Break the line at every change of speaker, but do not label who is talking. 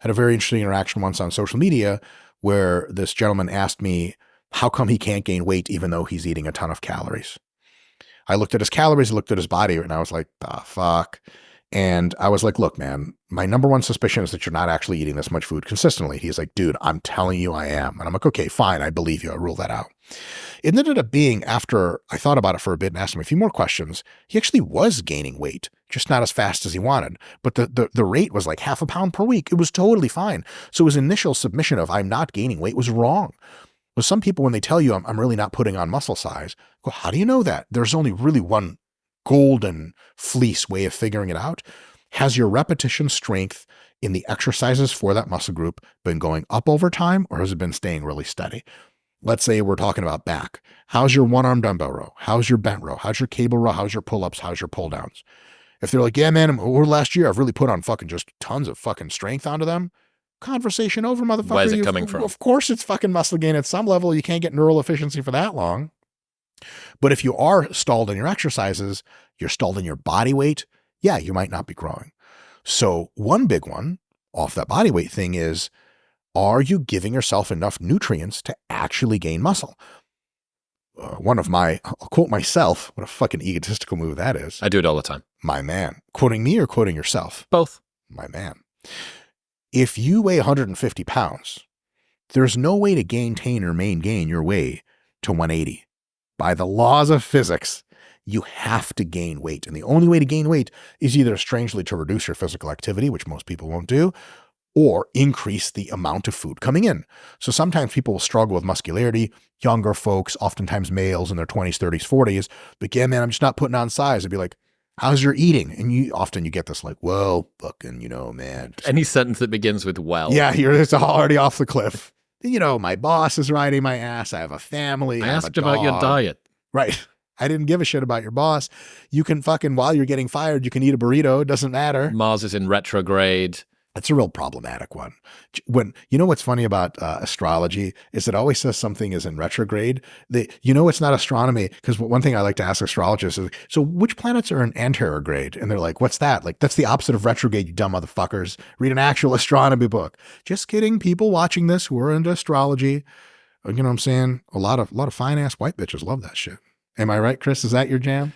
Had a very interesting interaction once on social media where this gentleman asked me how come he can't gain weight even though he's eating a ton of calories. I looked at his calories, looked at his body, and I was like, the fuck? And I was like, look, man, my number one suspicion is that you're not actually eating this much food consistently. He's like, dude, I'm telling you I am. And I'm like, okay, fine. I believe you. I rule that out. It ended up being, after I thought about it for a bit and asked him a few more questions, he actually was gaining weight, just not as fast as he wanted. But the rate was like half a pound per week. It was totally fine. So his initial submission of I'm not gaining weight was wrong. But some people, when they tell you I'm really not putting on muscle size, go, how do you know that? There's only really one golden fleece way of figuring it out. Has your repetition strength in the exercises for that muscle group been going up over time, or has it been staying really steady? Let's say we're talking about back. How's your one-arm dumbbell row? How's your bent row? How's your cable row? How's your pull-ups? How's your pull-downs? If they're like, yeah, man, over last year, I've really put on fucking just tons of fucking strength onto them. Conversation over, motherfucker.
Why is it coming from?
Of course it's fucking muscle gain at some level. You can't get neural efficiency for that long. But if you are stalled in your exercises, you're stalled in your body weight, yeah, you might not be growing. So one big one off that body weight thing is, are you giving yourself enough nutrients to actually gain muscle? I'll quote myself, what a fucking egotistical move that is.
I do it all the time.
My man. Quoting me or quoting yourself?
Both.
My man. If you weigh 150 pounds, there's no way to maintain or gain your way to 180. By the laws of physics, you have to gain weight. And the only way to gain weight is either strangely to reduce your physical activity, which most people won't do, or increase the amount of food coming in. So sometimes people will struggle with muscularity, younger folks, oftentimes males in their 20s, 30s, 40s, but yeah, man, I'm just not putting on size. It'd be like, how's your eating? And you get this like, well, fucking, man.
Any sentence that begins with well.
Yeah, it's already off the cliff. My boss is riding my ass. I have a family.
I asked about your diet.
Right. I didn't give a shit about your boss. You can fucking, while you're getting fired, you can eat a burrito. It doesn't matter.
Mars is in retrograde.
It's a real problematic one. What's funny about astrology is it always says something is in retrograde. It's not astronomy, because one thing I like to ask astrologists is, so which planets are in anterograde? And they're like, what's that? Like, that's the opposite of retrograde, you dumb motherfuckers. Read an actual astronomy book. Just kidding. People watching this who are into astrology, you know what I'm saying? A lot of fine ass white bitches love that shit. Am I right, Chris? Is that your jam?